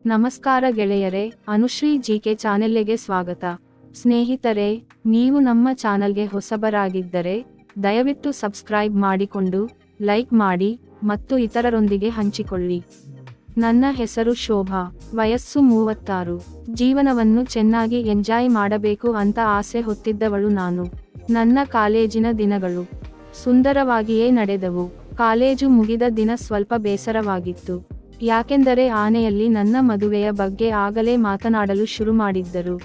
ನಮಸ್ಕಾರ ಗೆಳೆಯರೇ, ಅನುಶ್ರೀ ಜಿಕೆ ಚಾನೆಲ್ಗೆ ಸ್ವಾಗತ. ಸ್ನೇಹಿತರೆ, ನೀವು ನಮ್ಮ ಚಾನೆಲ್ಗೆ ಹೊಸಬರಾಗಿದ್ದರೆ ದಯವಿಟ್ಟು ಸಬ್ಸ್ಕ್ರೈಬ್ ಮಾಡಿಕೊಂಡು ಲೈಕ್ ಮಾಡಿ ಮತ್ತು ಇತರರೊಂದಿಗೆ ಹಂಚಿಕೊಳ್ಳಿ. ನನ್ನ ಹೆಸರು ಶೋಭಾ, ವಯಸ್ಸು 36. ಜೀವನವನ್ನು ಚೆನ್ನಾಗಿ ಎಂಜಾಯ್ ಮಾಡಬೇಕು ಅಂತ ಆಸೆ ಹೊತ್ತಿದ್ದವಳು ನಾನು. ನನ್ನ ಕಾಲೇಜಿನ ದಿನಗಳು ಸುಂದರವಾಗಿಯೇ ನಡೆದವು. ಕಾಲೇಜು ಮುಗಿದ ದಿನ ಸ್ವಲ್ಪ ಬೇಸರವಾಗಿತ್ತು. ಯಾಕೆಂದರೆ ಆನೆಯಲ್ಲಿ ನನ್ನ ಮದುವೆಯ ಬಗ್ಗೆ ಆಗಲೇ ಮಾತನಾಡಲು ಶುರು ಮಾಡಿದ್ದರು.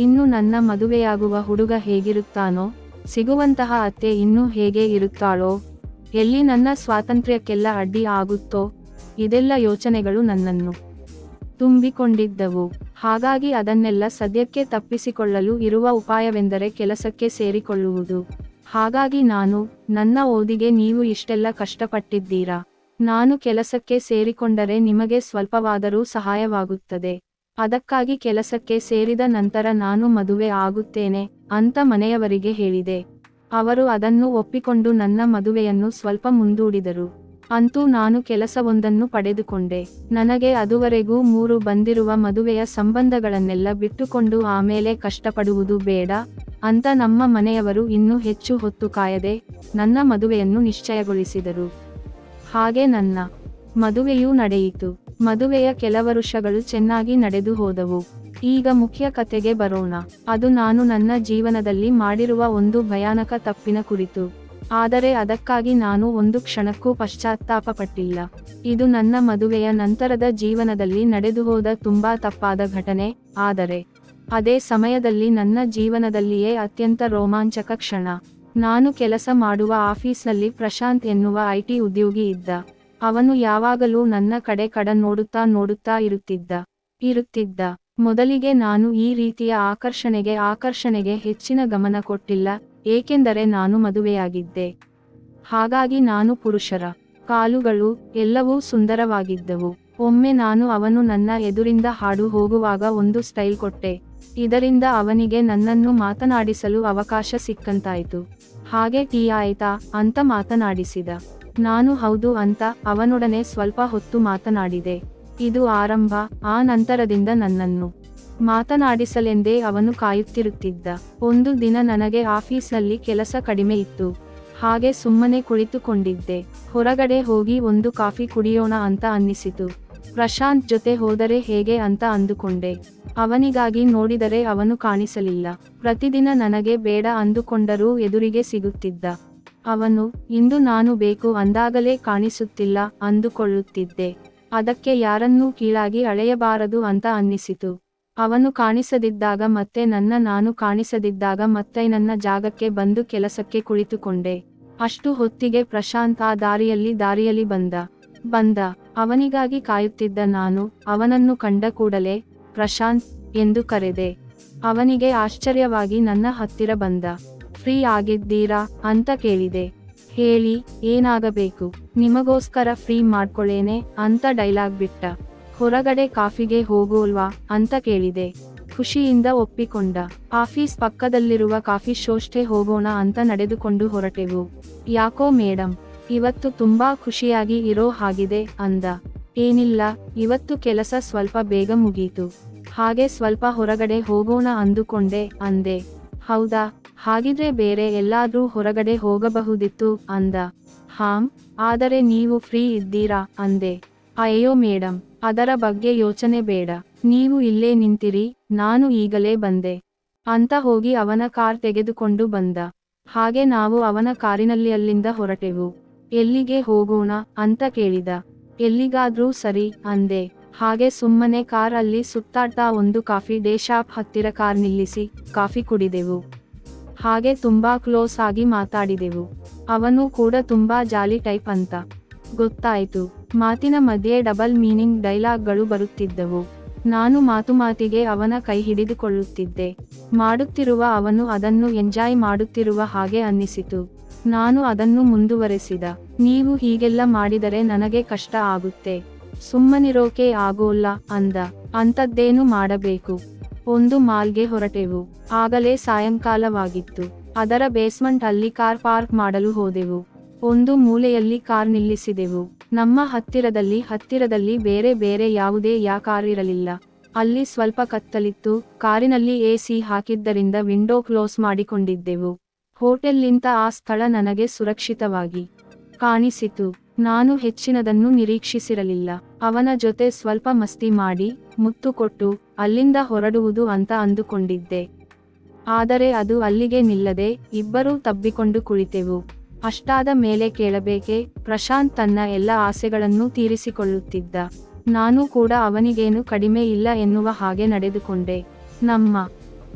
ಇನ್ನು ನನ್ನ ಮದುವೆಯಾಗುವ ಹುಡುಗ ಹೇಗಿರುತ್ತಾನೋ, ಸಿಗುವಂತಹ ಅತ್ತೆ ಇನ್ನೂ ಹೇಗೆ ಇರುತ್ತಾಳೋ, ಎಲ್ಲಿ ನನ್ನ ಸ್ವಾತಂತ್ರ್ಯಕ್ಕೆಲ್ಲ ಅಡ್ಡಿ ಆಗುತ್ತೋ, ಇದೆಲ್ಲ ಯೋಚನೆಗಳು ನನ್ನನ್ನು ತುಂಬಿಕೊಂಡಿದ್ದವು. ಹಾಗಾಗಿ ಅದನ್ನೆಲ್ಲ ಸದ್ಯಕ್ಕೆ ತಪ್ಪಿಸಿಕೊಳ್ಳಲು ಇರುವ ಉಪಾಯವೆಂದರೆ ಕೆಲಸಕ್ಕೆ ಸೇರಿಕೊಳ್ಳುವುದು. ಹಾಗಾಗಿ ನನ್ನ ಓದಿಗೆ ನೀವು ಇಷ್ಟೆಲ್ಲ ಕಷ್ಟಪಟ್ಟಿದ್ದೀರಾ. ನಾನು ಕೆಲಸಕ್ಕೆ ಸೇರಿಕೊಂಡರೆ ನಿಮಗೆ ಸ್ವಲ್ಪವಾದರೂ ಸಹಾಯವಾಗುತ್ತದೆ. ಅದಕ್ಕಾಗಿ ಕೆಲಸಕ್ಕೆ ಸೇರಿದ ನಂತರ ನಾನು ಮದುವೆ ಆಗುತ್ತೇನೆ ಅಂತ ಮನೆಯವರಿಗೆ ಹೇಳಿದೆ. ಅವರು ಅದನ್ನು ಒಪ್ಪಿಕೊಂಡು ನನ್ನ ಮದುವೆಯನ್ನು ಸ್ವಲ್ಪ ಮುಂದೂಡಿದರು. ಅಂತೂ ನಾನು ಕೆಲಸವೊಂದನ್ನು ಪಡೆದುಕೊಂಡೆ. ನನಗೆ ಅದುವರೆಗೂ 3 ಬಂದಿರುವ ಮದುವೆಯ ಸಂಬಂಧಗಳನ್ನೆಲ್ಲ ಬಿಟ್ಟುಕೊಂಡು ಆಮೇಲೆ ಕಷ್ಟಪಡುವುದು ಬೇಡ ಅಂತ ನಮ್ಮ ಮನೆಯವರು ಇನ್ನೂ ಹೆಚ್ಚು ಹೊತ್ತು ಕಾಯದೆ ನನ್ನ ಮದುವೆಯನ್ನು ನಿಶ್ಚಯಗೊಳಿಸಿದರು. ಹಾಗೆ ನನ್ನ ಮದುವೆಯೂ ನಡೆಯಿತು. ಮದುವೆಯ ಕೆಲ ವರುಷಗಳು ಚೆನ್ನಾಗಿ ನಡೆದು ಹೋದವು. ಈಗ ಮುಖ್ಯ ಕಥೆಗೆ ಬರೋಣ. ಅದು ನಾನು ನನ್ನ ಜೀವನದಲ್ಲಿ ಮಾಡಿರುವ ಒಂದು ಭಯಾನಕ ತಪ್ಪಿನ ಕುರಿತು. ಆದರೆ ಅದಕ್ಕಾಗಿ ನಾನು ಒಂದು ಕ್ಷಣಕ್ಕೂ ಪಶ್ಚಾತ್ತಾಪ ಪಟ್ಟಿಲ್ಲ. ಇದು ನನ್ನ ಮದುವೆಯ ನಂತರದ ಜೀವನದಲ್ಲಿ ನಡೆದುಹೋದ ತುಂಬಾ ತಪ್ಪಾದ ಘಟನೆ. ಆದರೆ ಅದೇ ಸಮಯದಲ್ಲಿ ನನ್ನ ಜೀವನದಲ್ಲಿಯೇ ಅತ್ಯಂತ ರೋಮಾಂಚಕ ಕ್ಷಣ. ನಾನು ಕೆಲಸ ಮಾಡುವ ಆಫೀಸ್ನಲ್ಲಿ ಪ್ರಶಾಂತ್ ಎನ್ನುವ IT ಉದ್ಯೋಗಿ ಇದ್ದ. ಅವನು ಯಾವಾಗಲೂ ನನ್ನ ಕಡೆ ನೋಡುತ್ತಾ ಇರುತ್ತಿದ್ದ. ಮೊದಲಿಗೆ ನಾನು ಈ ರೀತಿಯ ಆಕರ್ಷಣೆಗೆ ಹೆಚ್ಚಿನ ಗಮನ ಕೊಟ್ಟಿಲ್ಲ, ಏಕೆಂದರೆ ನಾನು ಮದುವೆಯಾಗಿದ್ದೆ. ಹಾಗಾಗಿ ನಾನು ಪುರುಷರ ಕಾಲುಗಳು ಎಲ್ಲವೂ ಸುಂದರವಾಗಿದ್ದವು. ಒಮ್ಮೆ ಅವನು ನನ್ನ ಎದುರಿಂದ ಹಾಡು ಹೋಗುವಾಗ ಒಂದು ಸ್ಟೈಲ್ ಕೊಟ್ಟೆ. ಇದರಿಂದ ಅವನಿಗೆ ನನ್ನನ್ನು ಮಾತನಾಡಿಸಲು ಅವಕಾಶ ಸಿಕ್ಕಂತಾಯಿತು. ಹಾಗೆ ಟೀ ಆಯ್ತಾ ಅಂತ ಮಾತನಾಡಿಸಿದ. ನಾನು ಹೌದು ಅಂತ ಅವನೊಡನೆ ಸ್ವಲ್ಪ ಹೊತ್ತು ಮಾತನಾಡಿದೆ. ಇದು ಆರಂಭ. ಆ ನಂತರದಿಂದ ನನ್ನನ್ನು ಮಾತನಾಡಿಸಲೆಂದೇ ಅವನು ಕಾಯುತ್ತಿರುತ್ತಿದ್ದ. ಒಂದು ದಿನ ನನಗೆ ಆಫೀಸ್ನಲ್ಲಿ ಕೆಲಸ ಕಡಿಮೆ ಇತ್ತು. ಹಾಗೆ ಸುಮ್ಮನೆ ಕುಳಿತುಕೊಂಡಿದ್ದೆ. ಹೊರಗಡೆ ಹೋಗಿ ಒಂದು ಕಾಫಿ ಕುಡಿಯೋಣ ಅಂತ ಅನ್ನಿಸಿತು. ಪ್ರಶಾಂತ್ ಜೊತೆ ಹೋದರೆ ಹೇಗೆ ಅಂತ ಅಂದುಕೊಂಡೆ. ಅವನಿಗಾಗಿ ನೋಡಿದರೆ ಅವನು ಕಾಣಿಸಲಿಲ್ಲ. ಪ್ರತಿದಿನ ನನಗೆ ಬೇಡ ಅಂದುಕೊಂಡರೂ ಎದುರಿಗೆ ಸಿಗುತ್ತಿದ್ದ. ಅವನು ಇಂದು ನಾನು ಬೇಕು ಅಂದಾಗಲೇ ಕಾಣಿಸುತ್ತಿಲ್ಲ ಅಂದುಕೊಳ್ಳುತ್ತಿದ್ದೆ. ಅದಕ್ಕೆ ಯಾರನ್ನೂ ಕೀಳಾಗಿ ಅಳೆಯಬಾರದು ಅಂತ ಅನ್ನಿಸಿತು. ಅವನು ಕಾಣಿಸದಿದ್ದಾಗ ಮತ್ತೆ ನಾನು ಕಾಣಿಸದಿದ್ದಾಗ ಮತ್ತೆ ನನ್ನ ಜಾಗಕ್ಕೆ ಬಂದು ಕೆಲಸಕ್ಕೆ ಕುಳಿತುಕೊಂಡೆ. ಅಷ್ಟು ಹೊತ್ತಿಗೆ ಪ್ರಶಾಂತ್ ಆ ದಾರಿಯಲ್ಲಿ ಬಂದ. ಅವನಿಗಾಗಿ ಕಾಯುತ್ತಿದ್ದ ನಾನು ಅವನನ್ನು ಕಂಡ ಕೂಡಲೇ ಪ್ರಶಾಂತ್ ಎಂದು ಕರೆದೆ. ಅವನಿಗೆ ಆಶ್ಚರ್ಯವಾಗಿ ನನ್ನ ಹತ್ತಿರ ಬಂದ. ಫ್ರೀ ಆಗಿದ್ದೀರಾ ಅಂತ ಕೇಳಿದೆ. ಹೇಳಿ, ಏನಾಗಬೇಕು? ನಿಮಗೋಸ್ಕರ ಫ್ರೀ ಮಾಡ್ಕೊಳ್ಳೇನೆ ಅಂತ ಡೈಲಾಗ್ ಬಿಟ್ಟ. ಹೊರಗಡೆ ಕಾಫಿಗೆ ಹೋಗೋಲ್ವಾ ಅಂತ ಕೇಳಿದೆ. ಖುಷಿಯಿಂದ ಒಪ್ಪಿಕೊಂಡ. ಆಫೀಸ್ ಪಕ್ಕದಲ್ಲಿರುವ ಕಾಫಿ ಶಾಪ್ಗೆ ಹೋಗೋಣ ಅಂತ ನಡೆದುಕೊಂಡು ಹೊರಟೆವು. ಯಾಕೋ ಮೇಡಮ್, ಇವತ್ತು ತುಂಬಾ ಖುಷಿಯಾಗಿ ಇರೋ ಹಾಗಿದೆ ಅಂದ. ಏನಿಲ್ಲ, ಇವತ್ತು ಕೆಲಸ ಸ್ವಲ್ಪ ಬೇಗ ಮುಗೀತು. ಹಾಗೆ ಸ್ವಲ್ಪ ಹೊರಗಡೆ ಹೋಗೋಣ ಅಂದುಕೊಂಡೆ ಅಂದೆ. ಹೌದಾ, ಹಾಗಿದ್ರೆ ಬೇರೆ ಎಲ್ಲಾದ್ರೂ ಹೊರಗಡೆ ಹೋಗಬಹುದಿತ್ತು ಅಂದ. ಹಾಂ, ಆದರೆ ನೀವು ಫ್ರೀ ಇದ್ದೀರಾ ಅಂದೆ. ಅಯ್ಯೋ ಮೇಡಮ್, ಅದರ ಬಗ್ಗೆ ಯೋಚನೆ ಬೇಡ. ನೀವು ಇಲ್ಲೇ ನಿಂತಿರಿ, ನಾನು ಈಗಲೇ ಬಂದೆ ಅಂತ ಹೋಗಿ ಅವನ ಕಾರ್ ತೆಗೆದುಕೊಂಡು ಬಂದ. ಹಾಗೆ ನಾವು ಅವನ ಕಾರಿನಲ್ಲಿ ಅಲ್ಲಿಂದ ಹೊರಟೆವು. ಎಲ್ಲಿಗೆ ಹೋಗೋಣ ಅಂತ ಕೇಳಿದ. ಎಲ್ಲಿಗಾದ್ರೂ ಸರಿ ಅಂದೆ. ಹಾಗೆ ಸುಮ್ಮನೆ ಕಾರ್ ಅಲ್ಲಿ ಸುತ್ತಾಡ್ತಾ ಒಂದು ಕಾಫಿ ಡೇ ಶಾಪ್ ಹತ್ತಿರ ಕಾರ್ ನಿಲ್ಲಿಸಿ ಕಾಫಿ ಕುಡಿದೆವು. ಹಾಗೆ ತುಂಬಾ ಕ್ಲೋಸ್ ಆಗಿ ಮಾತಾಡಿದೆವು. ಅವನು ಕೂಡ ತುಂಬಾ ಜಾಲಿ ಟೈಪ್ ಅಂತ ಗೊತ್ತಾಯಿತು. ಮಾತಿನ ಮಧ್ಯೆ ಡಬಲ್ ಮೀನಿಂಗ್ ಡೈಲಾಗ್ಗಳು ಬರುತ್ತಿದ್ದವು. ನಾನು ಮಾತಿಗೆ ಅವನ ಕೈ ಹಿಡಿದುಕೊಳ್ಳುತ್ತಿದ್ದೆ. ಮಾಡುತ್ತಿರುವ ಅವನು ಅದನ್ನು ಎಂಜಾಯ್ ಮಾಡುತ್ತಿರುವ ಹಾಗೆ ಅನ್ನಿಸಿತು. ನಾನು ಅದನ್ನು ಮುಂದುವರೆಸಿದ. ನೀವು ಹೀಗೆಲ್ಲ ಮಾಡಿದರೆ ನನಗೆ ಕಷ್ಟ ಆಗುತ್ತೆ, ಸುಮ್ಮನಿರೋಕೆ ಆಗೋಲ್ಲ ಅಂದ. ಅಂಥದ್ದೇನು ಮಾಡಬೇಕು? ಒಂದು ಮಾಲ್ಗೆ ಹೊರಟೆವು. ಆಗಲೇ ಸಾಯಂಕಾಲವಾಗಿತ್ತು. ಅದರ ಬೇಸ್ಮೆಂಟ್ ಅಲ್ಲಿ ಕಾರ್ ಪಾರ್ಕ್ ಮಾಡಲು ಹೋದೆವು. ಒಂದು ಮೂಲೆಯಲ್ಲಿ ಕಾರ್ ನಿಲ್ಲಿಸಿದೆವು. ನಮ್ಮ ಹತ್ತಿರದಲ್ಲಿ ಬೇರೆ ಬೇರೆ ಯಾವುದೇ ಕಾರ್ ಇರಲಿಲ್ಲ. ಅಲ್ಲಿ ಸ್ವಲ್ಪ ಕತ್ತಲಿತ್ತು. ಕಾರಿನಲ್ಲಿ AC ಹಾಕಿದ್ದರಿಂದ ವಿಂಡೋ ಕ್ಲೋಸ್ ಮಾಡಿಕೊಂಡಿದ್ದೆವು. ಹೋಟೆಲ್ನಿಂದ ಆ ಸ್ಥಳ ನನಗೆ ಸುರಕ್ಷಿತವಾಗಿ ಕಾಣಿಸಿತು. ನಾನು ಹೆಚ್ಚಿನದನ್ನು ನಿರೀಕ್ಷಿಸಿರಲಿಲ್ಲ. ಅವನ ಜೊತೆ ಸ್ವಲ್ಪ ಮಸ್ತಿ ಮಾಡಿ, ಮುತ್ತು ಕೊಟ್ಟು, ಅಲ್ಲಿಂದ ಹೊರಡುವುದು ಅಂತ ಅಂದುಕೊಂಡಿದ್ದೆ. ಆದರೆ ಅದು ಅಲ್ಲಿಗೆ ನಿಲ್ಲದೆ, ಇಬ್ಬರೂ ತಬ್ಬಿಕೊಂಡು ಕುಳಿತೆವು. ಅಷ್ಟಾದ ಮೇಲೆ ಕೇಳಬೇಕೆ, ಪ್ರಶಾಂತ್ ತನ್ನ ಎಲ್ಲ ಆಸೆಗಳನ್ನು ತೀರಿಸಿಕೊಳ್ಳುತ್ತಿದ್ದ. ನಾನು ಕೂಡ ಅವನಿಗೇನು ಕಡಿಮೆ ಇಲ್ಲ ಎನ್ನುವ ಹಾಗೆ ನಡೆದುಕೊಂಡೆ. ನಮ್ಮ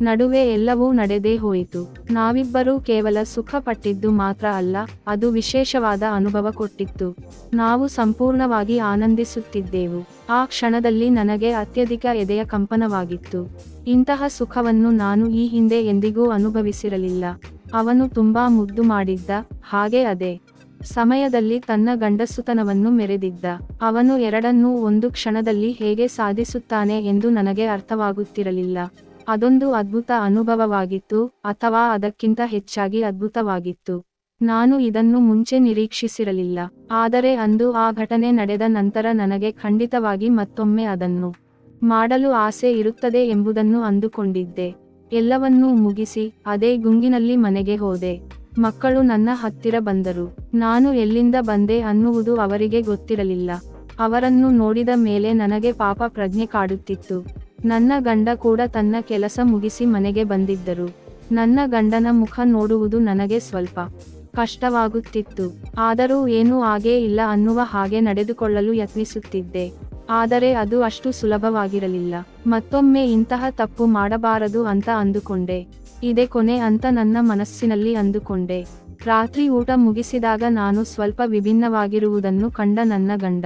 ನಡುವೆ ಎಲ್ಲವೂ ನಡೆದೇ ಹೋಯಿತು. ನಾವಿಬ್ಬರೂ ಕೇವಲ ಸುಖ ಪಟ್ಟಿದ್ದು ಮಾತ್ರ ಅಲ್ಲ, ಅದು ವಿಶೇಷವಾದ ಅನುಭವ ಕೊಟ್ಟಿತ್ತು. ನಾವು ಸಂಪೂರ್ಣವಾಗಿ ಆನಂದಿಸುತ್ತಿದ್ದೆವು. ಆ ಕ್ಷಣದಲ್ಲಿ ನನಗೆ ಅತ್ಯಧಿಕ ಎದೆಯ ಕಂಪನವಾಗಿತ್ತು. ಇಂತಹ ಸುಖವನ್ನು ನಾನು ಈ ಹಿಂದೆ ಎಂದಿಗೂ ಅನುಭವಿಸಿರಲಿಲ್ಲ. ಅವನು ತುಂಬಾ ಮುದ್ದು ಮಾಡಿದ್ದ, ಹಾಗೆ ಅದೇ ಸಮಯದಲ್ಲಿ ತನ್ನ ಗಂಡಸುತನವನ್ನು ಮೆರೆದಿದ್ದ. ಅವನು ಎರಡನ್ನೂ ಒಂದು ಕ್ಷಣದಲ್ಲಿ ಹೇಗೆ ಸಾಧಿಸುತ್ತಾನೆ ಎಂದು ನನಗೆ ಅರ್ಥವಾಗುತ್ತಿರಲಿಲ್ಲ. ಅದೊಂದು ಅದ್ಭುತ ಅನುಭವವಾಗಿತ್ತು, ಅಥವಾ ಅದಕ್ಕಿಂತ ಹೆಚ್ಚಾಗಿ ಅದ್ಭುತವಾಗಿತ್ತು. ನಾನು ಇದನ್ನು ಮುಂಚೆ ನಿರೀಕ್ಷಿಸಿರಲಿಲ್ಲ. ಆದರೆ ಅಂದು ಆ ಘಟನೆ ನಡೆದ ನಂತರ ನನಗೆ ಖಂಡಿತವಾಗಿ ಮತ್ತೊಮ್ಮೆ ಅದನ್ನು ಮಾಡಲು ಆಸೆ ಇರುತ್ತದೆ ಎಂಬುದನ್ನು ಅಂದುಕೊಂಡಿದ್ದೆ. ಎಲ್ಲವನ್ನೂ ಮುಗಿಸಿ ಅದೇ ಗುಂಗಿನಲ್ಲಿ ಮನೆಗೆ ಹೋದೆ. ಮಕ್ಕಳು ನನ್ನ ಹತ್ತಿರ ಬಂದರು. ನಾನು ಎಲ್ಲಿಂದ ಬಂದೆ ಅನ್ನುವುದು ಅವರಿಗೆ ಗೊತ್ತಿರಲಿಲ್ಲ. ಅವರನ್ನು ನೋಡಿದ ಮೇಲೆ ನನಗೆ ಪಾಪ ಪ್ರಜ್ಞೆ ಕಾಡುತ್ತಿತ್ತು. ನನ್ನ ಗಂಡ ಕೂಡ ತನ್ನ ಕೆಲಸ ಮುಗಿಸಿ ಮನೆಗೆ ಬಂದಿದ್ದರು. ನನ್ನ ಗಂಡನ ಮುಖ ನೋಡುವುದು ನನಗೆ ಸ್ವಲ್ಪ ಕಷ್ಟವಾಗುತ್ತಿತ್ತು. ಆದರೂ ಏನೂ ಆಗೇ ಇಲ್ಲ ಅನ್ನುವ ಹಾಗೆ ನಡೆದುಕೊಳ್ಳಲು ಯತ್ನಿಸುತ್ತಿದ್ದೆ. ಆದರೆ ಅದು ಅಷ್ಟು ಸುಲಭವಾಗಿರಲಿಲ್ಲ. ಮತ್ತೊಮ್ಮೆ ಇಂತಹ ತಪ್ಪು ಮಾಡಬಾರದು ಅಂತ ಅಂದುಕೊಂಡೆ. ಇದೇ ಕೊನೆ ಅಂತ ನನ್ನ ಮನಸ್ಸಿನಲ್ಲಿ ಅಂದುಕೊಂಡೆ. ರಾತ್ರಿ ಊಟ ಮುಗಿಸಿದಾಗ ನಾನು ಸ್ವಲ್ಪ ವಿಭಿನ್ನವಾಗಿರುವುದನ್ನು ಕಂಡ ನನ್ನ ಗಂಡ,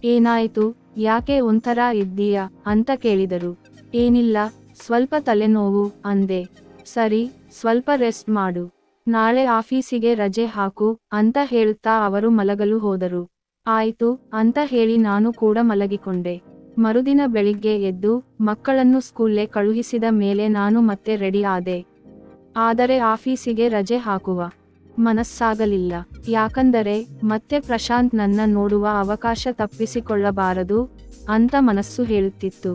ಏನಾಯ್ತು, ಯಾಕೆ ಒಂಥರ ಇದ್ದೀಯಾ ಅಂತ ಕೇಳಿದರು. ಏನಿಲ್ಲ, ಸ್ವಲ್ಪ ತಲೆನೋವು ಅಂದೆ. ಸರಿ, ಸ್ವಲ್ಪ ರೆಸ್ಟ್ ಮಾಡು, ನಾಳೆ ಆಫೀಸಿಗೆ ರಜೆ ಹಾಕು ಅಂತ ಹೇಳುತ್ತಾ ಅವರು ಮಲಗಲು ಹೋದರು. ಆಯ್ತು ಅಂತ ಹೇಳಿ ನಾನು ಕೂಡ ಮಲಗಿಕೊಂಡೆ. ಮರುದಿನ ಬೆಳಿಗ್ಗೆ ಎದ್ದು ಮಕ್ಕಳನ್ನು ಸ್ಕೂಲ್ಗೆ ಕಳುಹಿಸಿದ ಮೇಲೆ ನಾನು ಮತ್ತೆ ರೆಡಿ ಆದೆ. ಆದರೆ ಆಫೀಸಿಗೆ ರಜೆ ಹಾಕುವ ಮನಸ್ಸಾಗಲಿಲ್ಲ. ಯಾಕಂದರೆ ಮತ್ತೆ ಪ್ರಶಾಂತ್ ನನ್ನ ನೋಡುವ ಅವಕಾಶ ತಪ್ಪಿಸಿಕೊಳ್ಳಬಾರದು ಅಂತ ಮನಸ್ಸು ಹೇಳುತ್ತಿತ್ತು.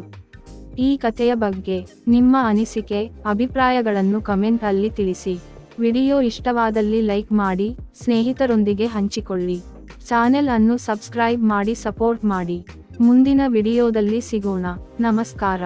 ಈ ಕಥೆಯ ಬಗ್ಗೆ ನಿಮ್ಮ ಅನಿಸಿಕೆ, ಅಭಿಪ್ರಾಯಗಳನ್ನು ಕಮೆಂಟ್ ಅಲ್ಲಿ ತಿಳಿಸಿ. ವಿಡಿಯೋ ಇಷ್ಟವಾದಲ್ಲಿ ಲೈಕ್ ಮಾಡಿ, ಸ್ನೇಹಿತರೊಂದಿಗೆ ಹಂಚಿಕೊಳ್ಳಿ. ಚಾನೆಲ್ ಅನ್ನು ಸಬ್ಸ್ಕ್ರೈಬ್ ಮಾಡಿ ಸಪೋರ್ಟ್ ಮಾಡಿ. ಮುಂದಿನ ವಿಡಿಯೋದಲ್ಲಿ ಸಿಗೋಣ. ನಮಸ್ಕಾರ.